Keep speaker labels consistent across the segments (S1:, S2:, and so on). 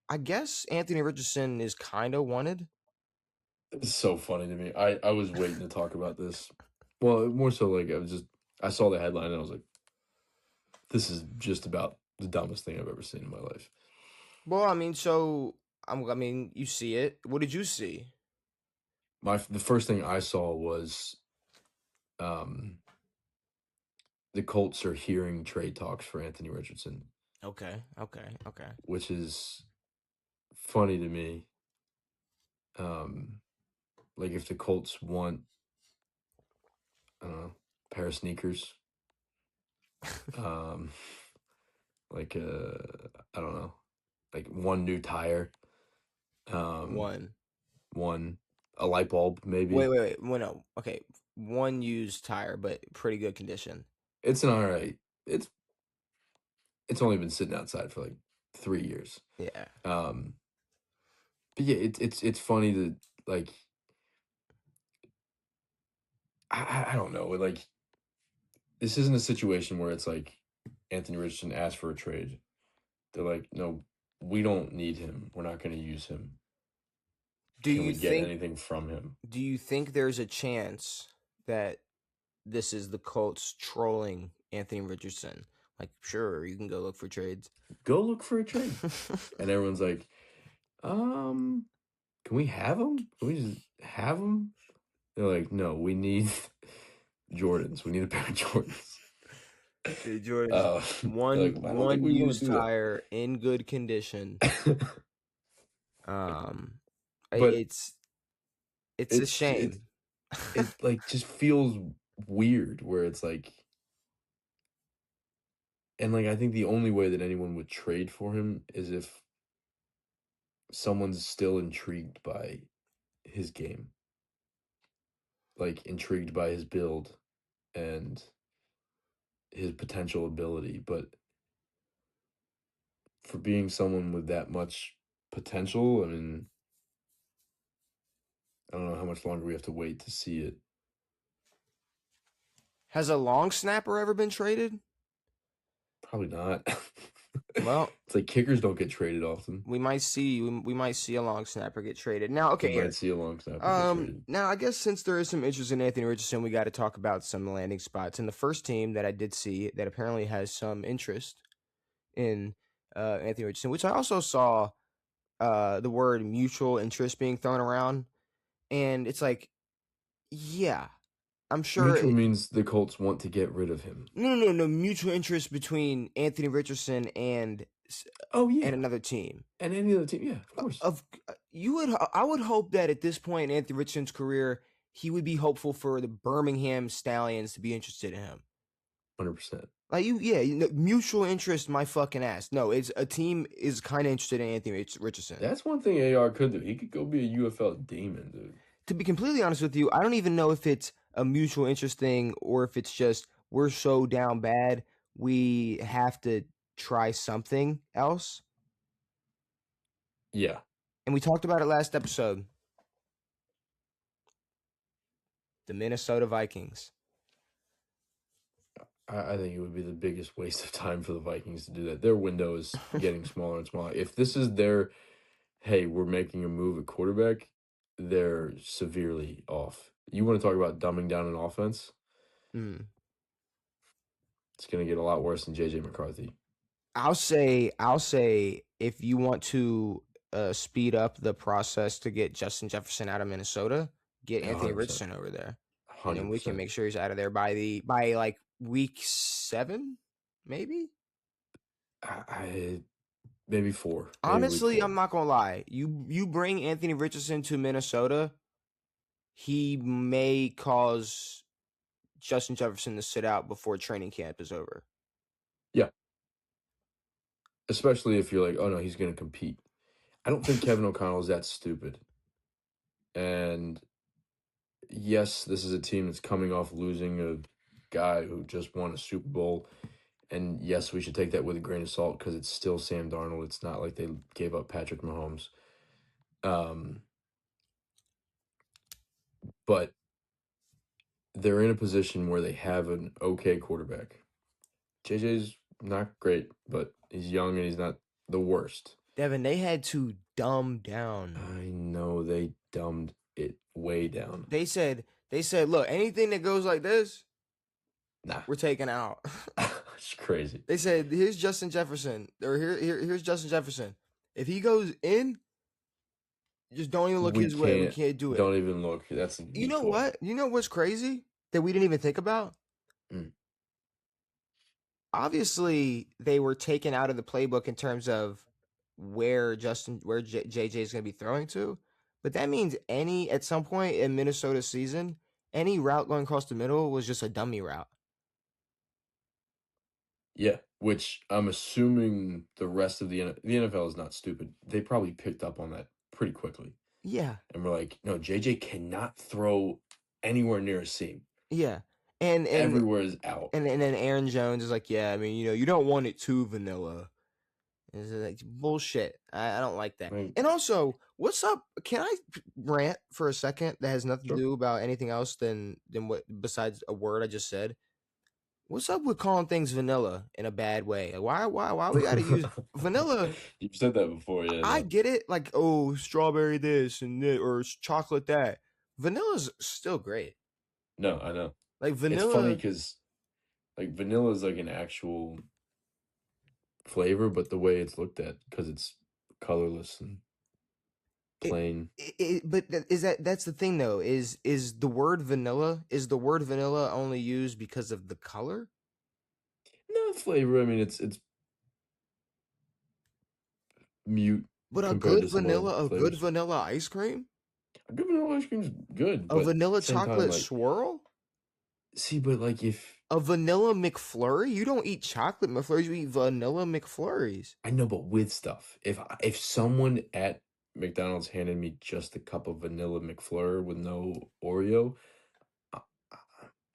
S1: I guess Anthony Richardson is kind of wanted.
S2: It's so funny to me. I was waiting to talk about this. Well, more so like I saw the headline and I was like, this is just about the dumbest thing I've ever seen in my life.
S1: Well, I mean, you see it. What did you see?
S2: The first thing I saw was um the Colts are hearing trade talks for Anthony Richardson,
S1: Okay, okay, okay.
S2: which is funny to me. Um, like if the Colts want, I don't know, a pair of sneakers, um, like I don't know, like one new tire, um,
S1: One.
S2: one a light bulb
S1: Wait,
S2: maybe.
S1: wait, wait. Well, no. Okay, one used tire, but pretty good condition.
S2: It's an all right. It's only been sitting outside for like 3 years.
S1: Yeah.
S2: Um, but yeah, it's funny to like I don't know like this isn't a situation where it's like Anthony Richardson asked for a trade. They're like, no, we don't need him. We're not going to use him.
S1: Do
S2: Can
S1: you
S2: we get
S1: think?
S2: anything from him?
S1: Do you think there's a chance that this is the Colts trolling Anthony Richardson? Like, sure, you can go look for trades.
S2: Go look for a trade. And everyone's like, can we have him? Can we just have him? They're like, no, we need Jordans. We need a pair of Jordans.
S1: Dude, Jordan's
S2: Uh,
S1: one
S2: like, I don't think
S1: one
S2: we want
S1: used
S2: to do
S1: tire in good condition.
S2: that.
S1: Um,
S2: But
S1: it's a
S2: it's it
S1: shame.
S2: it like just feels weird where it's like and like I think the only way that anyone would trade for him is if someone's still intrigued by his game, like intrigued by his build and his potential ability. But for being someone with that much potential, I mean, I don't know how much longer we have to wait to see it.
S1: Has a long snapper ever been traded?
S2: Probably not.
S1: Well,
S2: It's like kickers don't get traded often.
S1: we might see a long snapper get traded. Now,
S2: We
S1: okay,
S2: might
S1: here.
S2: see a long snapper get traded.
S1: Now I guess since there is some interest in Anthony Richardson, we got to talk about some landing spots. And the first team that I did see that apparently has some interest in Anthony Richardson, which I also saw the word mutual interest being thrown around, and it's like, yeah, I'm sure.
S2: Mutual means the Colts want to get rid of him.
S1: No, mutual interest between Anthony Richardson
S2: Oh
S1: and
S2: yeah,
S1: another team.
S2: and any other team, yeah, of course,
S1: Of I would hope that at this point in Anthony Richardson's career, he would be hopeful for the Birmingham Stallions to be interested in him.
S2: 100%.
S1: Like mutual interest. My fucking ass. No, it's a team is kind of interested in Anthony Richardson.
S2: That's one thing AR could do. He could go be a UFL demon, dude.
S1: To be completely honest with you, I don't even know if it's a mutual interest thing or if it's just we're so down bad we have to try something else.
S2: Yeah,
S1: And we talked about it last episode. The Minnesota Vikings.
S2: I think it would be the biggest waste of time for the Vikings to do that. Their window is getting smaller and smaller. If this is their, hey, we're making a move at quarterback, they're severely off. You want to talk about dumbing down an offense?
S1: Mm.
S2: It's going to get a lot worse than JJ McCarthy.
S1: I'll say if you want to speed up the process to get Justin Jefferson out of Minnesota, get Anthony
S2: 100%.
S1: Richardson over there, and then we can
S2: 100%.
S1: make sure he's out of there by like week 7, maybe.
S2: I maybe 4. Maybe week
S1: Honestly,
S2: 4.
S1: I'm not gonna lie. You bring Anthony Richardson to Minnesota, he may cause Justin Jefferson to sit out before training camp is over.
S2: Yeah. Especially if you're like, oh no, he's going to compete. I don't think Kevin O'Connell is that stupid. And yes, this is a team that's coming off losing a guy who just won a Super Bowl. And yes, we should take that with a grain of salt because it's still Sam Darnold. It's not like they gave up Patrick Mahomes. But they're in a position where they have an okay quarterback. JJ's not great, but he's young and he's not the worst.
S1: Devin, they had to dumb down.
S2: I know they dumbed it way down.
S1: They said, look, anything that goes like this,
S2: Nah,
S1: we're taking out.
S2: it's crazy.
S1: They said, here's Justin Jefferson, or here's Justin Jefferson. If he goes in, just don't even look
S2: We
S1: his way. We
S2: can't.
S1: can't do it.
S2: Don't even look. That's a
S1: You know
S2: decoy.
S1: what? You know what's crazy that we didn't even think about?
S2: Mm.
S1: Obviously, they were taken out of the playbook in terms of where JJ is going to be throwing to. But that means at some point in Minnesota's season, any route going across the middle was just a dummy route.
S2: Yeah, which I'm assuming the rest of the NFL is not stupid. They probably picked up on that pretty quickly,
S1: Yeah,
S2: and we're like, no, JJ cannot throw anywhere near a seam.
S1: yeah. And and
S2: Everywhere is out.
S1: and then Aaron Jones is like, yeah, I mean, you don't want it too vanilla. It's like bullshit. I don't like that.
S2: Like,
S1: And also, what's up? Can I rant for a second that has nothing to
S2: sure.
S1: do about anything else than what besides a word I just said? What's up with calling things vanilla in a bad way? Like, why we got to use vanilla?
S2: You've said that before, yeah.
S1: I
S2: No,
S1: get it, like, oh, strawberry this and that, or chocolate that. Vanilla's still great.
S2: no, I know.
S1: Like
S2: It's funny
S1: vanilla,
S2: because like vanilla is like an actual flavor, but the way it's looked at because it's colorless and
S1: it,
S2: plain.
S1: but that's the thing though. Is the word vanilla? Is the word vanilla only used because of the color?
S2: No flavor. I mean, it's mute
S1: But
S2: compared to some other
S1: a good
S2: flavors.
S1: vanilla ice cream,
S2: A good vanilla ice cream's good,
S1: a
S2: but at
S1: vanilla
S2: the same time,
S1: chocolate
S2: like,
S1: swirl,
S2: see, but like if
S1: a vanilla McFlurry. You don't eat chocolate McFlurries. You eat vanilla McFlurries.
S2: I know, but with stuff, if someone at McDonald's handed me just a cup of vanilla McFlurry with no Oreo, I, I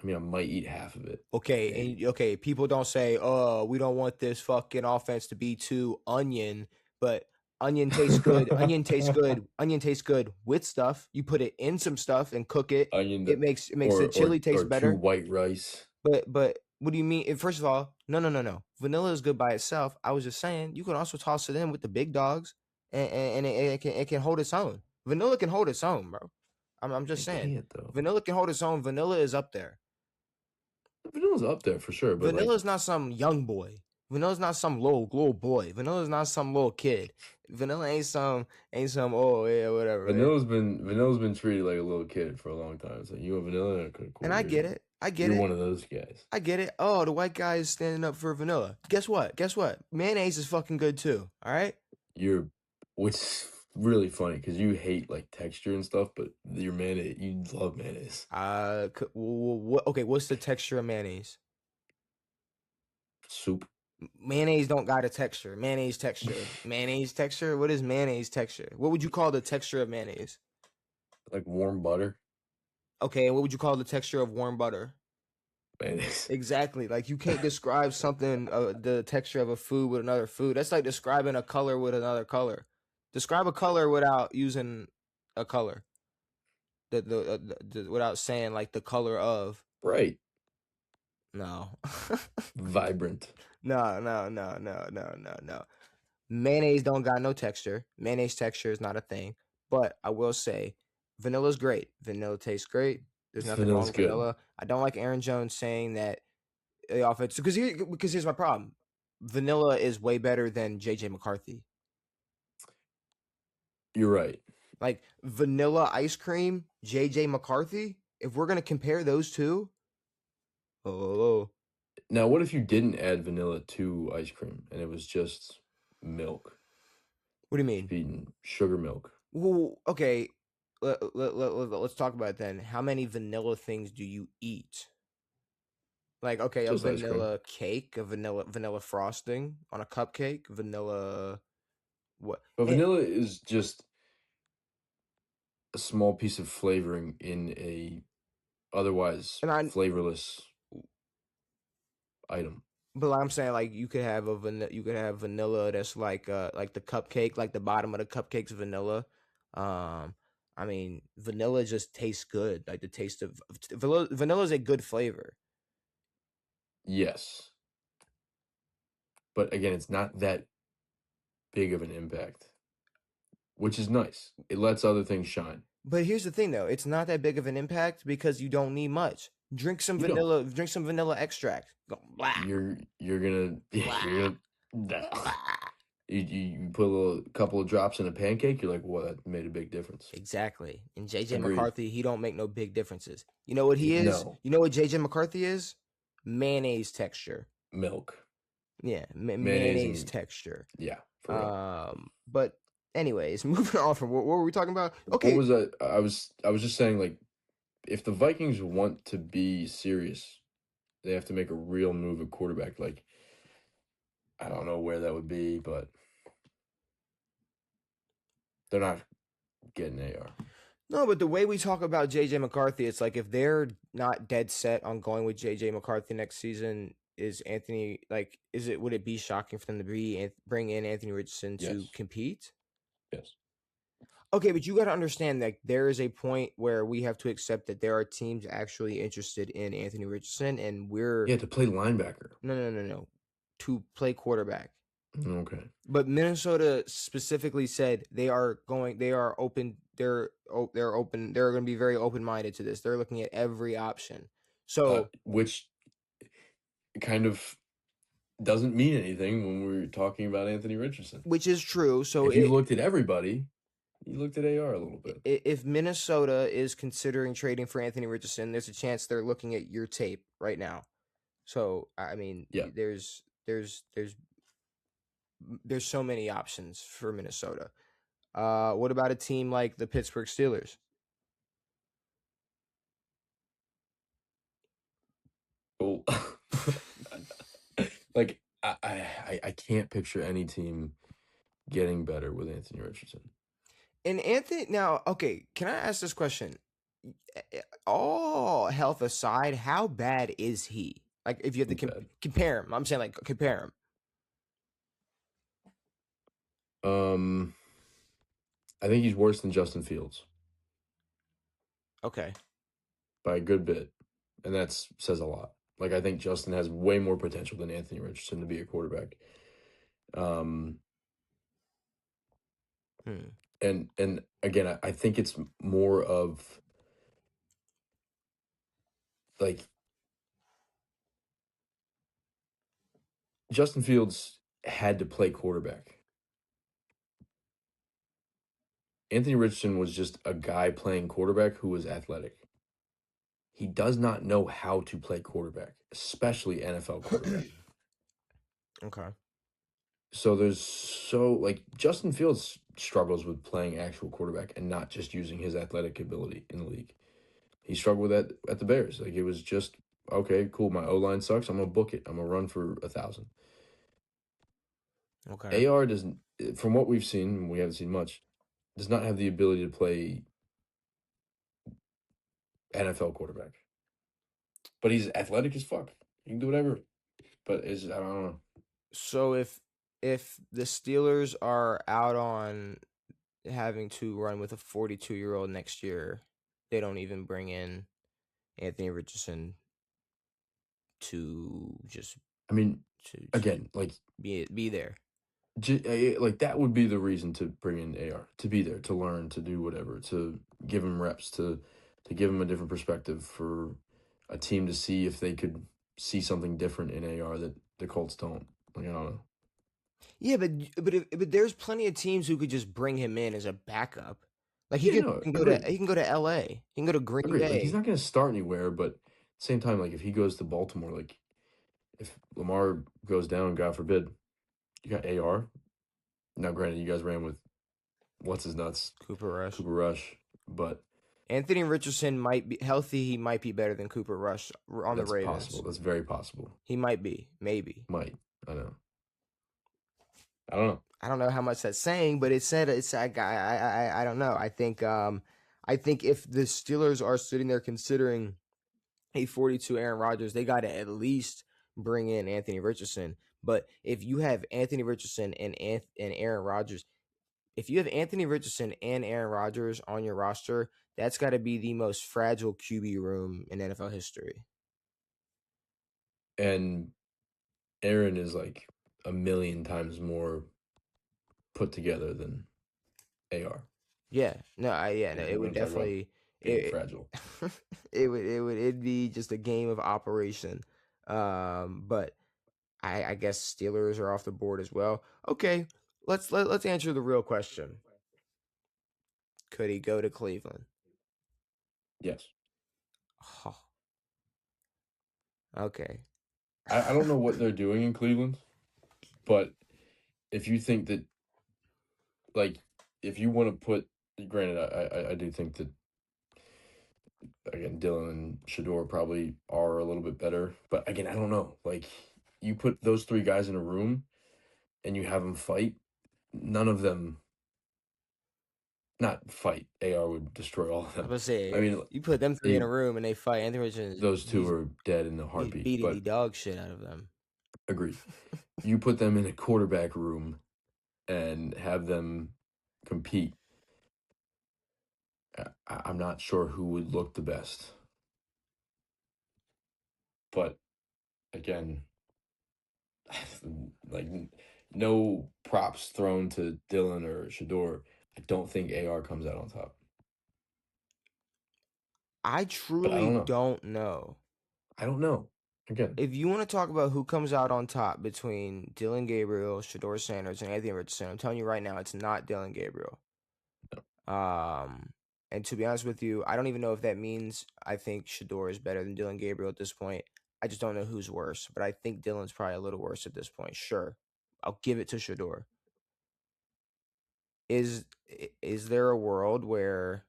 S2: I mean, I might eat half of it,
S1: Okay,
S2: maybe.
S1: and okay, people don't say, "Oh, we don't want this fucking offense to be too onion," but onion tastes good. Onion tastes good. Onion tastes good with stuff. You put it in some stuff and cook it.
S2: Onion
S1: It makes the
S2: or
S1: chili
S2: or
S1: taste
S2: two
S1: better.
S2: white rice.
S1: But what do you mean? First of all, no, no, no, no. Vanilla is good by itself. I was just saying you can also toss it in with the big dogs, and it can hold its own. Vanilla can hold its own, bro. I'm just
S2: It
S1: saying.
S2: can't though.
S1: Vanilla can hold its own. Vanilla is up there.
S2: Vanilla's up there for sure, but like
S1: Vanilla's not some young boy. Vanilla's not some little boy. Vanilla's not some little kid. Vanilla ain't some oh yeah whatever. Yeah.
S2: Vanilla's been treated like a little kid for a long time. It's like you want vanilla, okay,
S1: And
S2: cool.
S1: I get it. I get
S2: You're
S1: it.
S2: one of those guys.
S1: I get it. Oh, the white guy is standing up for vanilla. Guess what? Guess what? Mayonnaise is fucking good too. All right.
S2: You're, which is really funny because you hate like texture and stuff, but your mayonnaise, you love mayonnaise.
S1: What? Okay, what's the texture of mayonnaise?
S2: Soup,
S1: Mayonnaise don't got a texture. Mayonnaise texture. Mayonnaise texture. What is mayonnaise texture? What would you call the texture of mayonnaise?
S2: like warm butter,
S1: Okay, and what would you call the texture of warm butter?
S2: mayonnaise.
S1: Exactly. Like you can't describe something, the texture of a food with another food. That's like describing a color with another color. Describe a color without using a color. Without saying like the color of.
S2: Right.
S1: No.
S2: Vibrant.
S1: No, no, no, no, no, no, no. Mayonnaise don't got no texture. Mayonnaise texture is not a thing. But I will say, vanilla's great. Vanilla tastes great. There's nothing wrong
S2: Vanilla's
S1: with
S2: good.
S1: vanilla. I don't like Aaron Jones saying that the offense because here's my problem. Vanilla is way better than JJ McCarthy.
S2: You're right.
S1: Like vanilla ice cream, JJ McCarthy. If we're gonna compare those two, oh,
S2: Now, what if you didn't add vanilla to ice cream and it was just milk,
S1: what do you mean?
S2: beaten sugar milk?
S1: Well, okay, let's talk about it then. How many vanilla things do you eat? Like, okay, a
S2: Just ice cream.
S1: vanilla cake, a vanilla frosting on a cupcake, vanilla what?
S2: But vanilla is just a small piece of flavoring in a otherwise
S1: And I
S2: flavorless item.
S1: But like I'm saying, like you could have vanilla that's like the cupcake, like the bottom of the cupcake's vanilla. I mean, vanilla just tastes good. Like the taste of vanilla is a good flavor.
S2: Yes. But again, it's not that big of an impact, which is nice. It lets other things shine.
S1: But here's the thing, though. It's not that big of an impact because you don't need much. Drink some
S2: You don't.
S1: vanilla. Drink some vanilla extract. Go blah
S2: You're gonna
S1: blah
S2: you're gonna
S1: blah.
S2: you put a couple of drops in a pancake. You're like, well, that made a big difference.
S1: Exactly. And JJ
S2: Agreed.
S1: McCarthy, he don't make no big differences. You know what he is?
S2: No
S1: You know what JJ McCarthy is? Mayonnaise texture.
S2: milk,
S1: Yeah,
S2: mayonnaise,
S1: mayonnaise
S2: and
S1: texture.
S2: yeah, for real.
S1: But anyways, moving on from what were we talking about?
S2: What
S1: Okay,
S2: was that? I was just saying, like, if the Vikings want to be serious, they have to make a real move at quarterback. Like, I don't know where that would be, but they're not getting AR.
S1: no, but the way we talk about JJ McCarthy, it's like if they're not dead set on going with JJ McCarthy next season, is Anthony like? Is it would it be shocking for them to bring in Anthony Richardson to
S2: Yes,
S1: compete?
S2: yes.
S1: Okay, but you got to understand that there is a point where we have to accept that there are teams actually interested in Anthony Richardson, and we're
S2: Yeah, to play linebacker.
S1: no to play quarterback.
S2: Okay.
S1: But Minnesota specifically said they are going. They are open. They're open. They're going to be very open minded to this. They're looking at every option. So,
S2: Which kind of doesn't mean anything when we're talking about Anthony Richardson.
S1: which is true. So,
S2: If you looked at everybody, you looked at AR a little bit.
S1: if Minnesota is considering trading for Anthony Richardson, there's a chance they're looking at your tape right now. So, I mean,
S2: Yeah.
S1: there's so many options for Minnesota. What about a team like the Pittsburgh Steelers?
S2: Well, like I can't picture any team getting better with Anthony Richardson.
S1: And Anthony, now, okay, can I ask this question? All health aside, how bad is he? Like, if you have to
S2: He's bad.
S1: compare him, I'm saying like compare him.
S2: I think he's worse than Justin Fields
S1: Okay,
S2: by a good bit, and that says a lot. Like, I think Justin has way more potential than Anthony Richardson to be a quarterback. Um, and again, I think it's more of like Justin Fields had to play quarterback. Anthony Richardson was just a guy playing quarterback who was athletic. He does not know how to play quarterback, especially NFL quarterback.
S1: okay,
S2: So like Justin Fields struggles with playing actual quarterback and not just using his athletic ability in the league. He struggled with that at the Bears. Like, it was just, okay, cool. My O-line sucks. I'm gonna book it. I'm gonna run for 1,000.
S1: okay.
S2: AR doesn't, from what we've seen, we haven't seen much, does not have the ability to play NFL quarterback. But he's athletic as fuck. He can do whatever. But I don't know.
S1: So if the Steelers are out on having to run with a 42-year-old next year, they don't even bring in Anthony Richardson to just
S2: I mean,
S1: to
S2: again, like,
S1: be there.
S2: like that would be the reason to bring in AR, to be there, to learn, to do whatever, to give him reps, to give him a different perspective, for a team to see if they could see something different in AR that the Colts don't. Like, I don't know.
S1: Yeah, but there's plenty of teams who could just bring him in as a backup. Like
S2: Yeah, no, agreed.
S1: he can go to LA. He can go to Green
S2: Agreed. Like, he's
S1: Bay.
S2: not going to start anywhere, but at the same time, like, if he goes to Baltimore, like, if Lamar goes down, God forbid, you got AR. Now, granted, you guys ran with what's his nuts,
S1: Cooper Rush.
S2: Cooper Rush, but
S1: Anthony Richardson might be healthy. He might be better than Cooper Rush on the
S2: that's possible.
S1: Ravens.
S2: That's very possible.
S1: He might be, maybe.
S2: Might. I know. I don't know.
S1: I don't know how much that's saying, but it said it's. I don't know. I think if the Steelers are sitting there considering a 42 Aaron Rodgers, they got to at least bring in Anthony Richardson. But if you have Anthony Richardson and Aaron Rodgers, if you have Anthony Richardson and Aaron Rodgers on your roster, that's got to be the most fragile QB room in NFL history.
S2: And Aaron is like a million times more put together than AR.
S1: Yeah, no, no,
S2: And
S1: it
S2: we're
S1: would
S2: going to talk about
S1: definitely
S2: being
S1: it
S2: fragile.
S1: it'd be just a game of operation. But I guess Steelers are off the board as well. Okay, let's answer the real question. Could he go to Cleveland?
S2: Yes.
S1: Oh, okay.
S2: I don't know what they're doing in Cleveland, but if you think that, like, if you want to put, granted, I do think that, again, Dylan and Shador probably are a little bit better. But again, I don't know. Like, you put those three guys in a room and you have them fight, none of them, not fight. AR would destroy all of
S1: I was
S2: them.
S1: gonna say
S2: I mean,
S1: you put them three in
S2: they
S1: a room and they fight. Anthony Richardson,
S2: those two are dead in a
S1: he's
S2: heartbeat.
S1: beating the
S2: But
S1: dog shit out of them.
S2: agreed. You put them in a quarterback room and have them compete. I'm not sure who would look the best. But again, like no props thrown to Dylan or Shador. I don't think AR comes out on top.
S1: I
S2: But I
S1: truly
S2: don't know.
S1: don't know.
S2: I don't know. Again,
S1: If you want to talk about who comes out on top between Dylan Gabriel, Shador Sanders, and Anthony Richardson, I'm telling you right now, it's not Dylan Gabriel.
S2: no.
S1: And to be honest with you, I don't even know if that means I think Shador is better than Dylan Gabriel at this point. I just don't know who's worse, but I think Dylan's probably a little worse at this point. Sure, I'll give it to Shador. Is is there a world where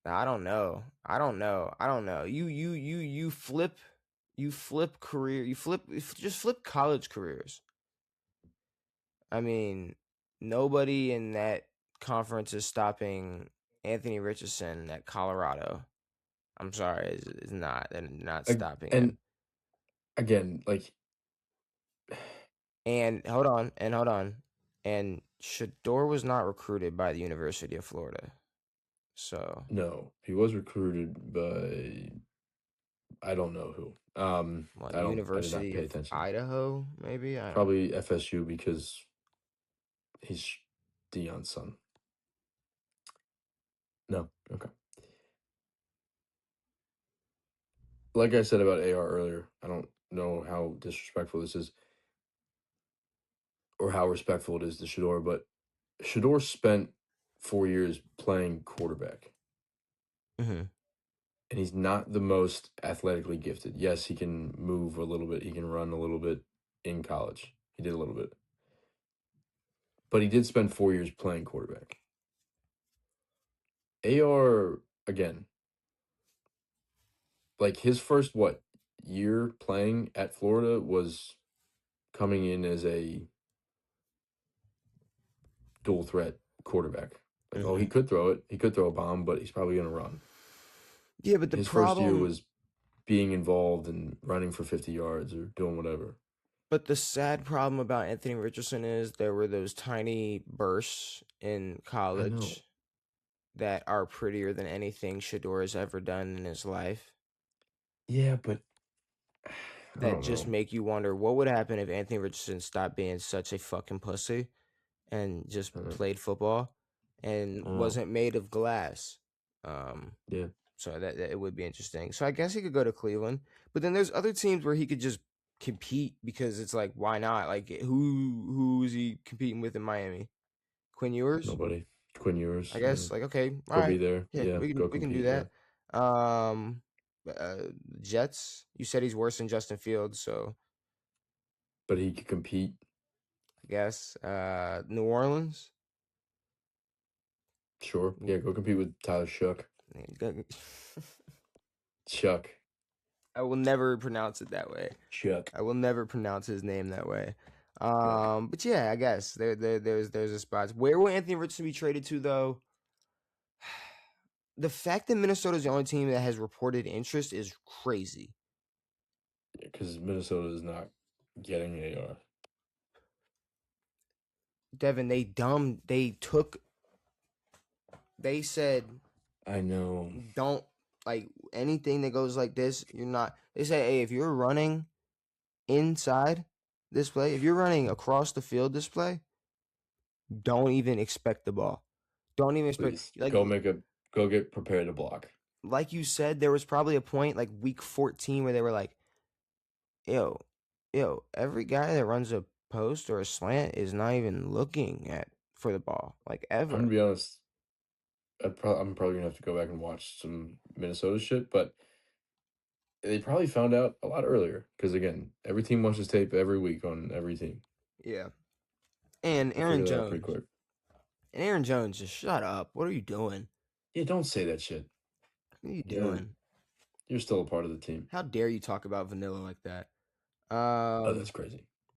S1: I don't know. I don't know. I don't know. You flip career. Just flip college careers. I mean, nobody in that conference is stopping Anthony Richardson at Colorado. I'm sorry, is not. They're not stopping
S2: And
S1: him.
S2: again, like
S1: And hold on. And Shador was not recruited by the University of Florida. So
S2: no, he was recruited by I don't know who.
S1: what,
S2: I did not
S1: University
S2: pay
S1: of
S2: attention.
S1: Idaho, maybe? I don't
S2: Probably FSU because he's Dion's son. No, okay. Like I said about AR earlier, I don't know how disrespectful this is or how respectful it is to Shador, but Shador spent 4 years playing quarterback,
S1: know.
S2: and he's not the most athletically gifted. Yes, he can move a little bit, he can run a little bit in college. He did a little bit, but he did spend 4 years playing quarterback. AR, again, like his first year playing at Florida was coming in as a dual threat quarterback. Like, oh, he could throw it. He could throw a bomb, but he's probably going to run.
S1: Yeah, but the
S2: His first year
S1: problem,
S2: was being involved and running for 50 yards or doing whatever.
S1: but the sad problem about Anthony Richardson is there were those tiny bursts in
S2: I know.
S1: college that are prettier than anything Shador has ever done in his life
S2: Yeah, but I
S1: that
S2: don't
S1: just
S2: know.
S1: make you wonder what would happen if Anthony Richardson stopped being such a fucking pussy and just
S2: I don't,
S1: played football and
S2: I don't know.
S1: wasn't made of glass. Um,
S2: Yeah.
S1: so that it would be interesting. So I guess he could go to Cleveland, but then there's other teams where he could just compete because it's like, why not? Like, who is he competing with in Miami? Quinn Ewers,
S2: Nobody. Quinn Ewers.
S1: I
S2: Yeah.
S1: guess. Like, okay, all
S2: Go be
S1: right,
S2: there.
S1: yeah,
S2: Yeah. Go
S1: we can do
S2: compete. Yeah.
S1: that. Um, uh, Jets. You said he's worse than Justin Fields, so
S2: But he could compete.
S1: I guess. New Orleans.
S2: Sure. Yeah. Go compete with Tyler Shuck. Chuck.
S1: I will never pronounce it that way.
S2: Chuck.
S1: I will never pronounce his name that way.
S2: Chuck.
S1: But yeah, I guess there's a spot. Where will Anthony Richardson be traded to though? The fact that Minnesota is the only team that has reported interest is crazy.
S2: Because Minnesota is not getting AR.
S1: Devin, they said
S2: I know.
S1: don't like anything that goes like this. You're not. They say, hey, if you're running inside this play, if you're running across the field this play, Don't even expect the ball. Don't even expect
S2: Please
S1: like
S2: go get prepared to block.
S1: like you said, there was probably a point like week 14 where they were like, yo, every guy that runs a post or a slant is not even looking at for the ball, like
S2: I'm gonna
S1: ever.
S2: be honest. I'm probably gonna have to go back and watch some Minnesota shit, but they probably found out a lot earlier because again, every team watches tape every week on every team.
S1: Yeah. And
S2: They
S1: Aaron
S2: figured that out pretty
S1: Jones.
S2: quick.
S1: And Aaron Jones, just shut up. What are you doing?
S2: Yeah, don't say that shit.
S1: What are you
S2: Yeah,
S1: doing?
S2: you're still a part of the team.
S1: How dare you talk about vanilla like that?
S2: Oh, that's crazy.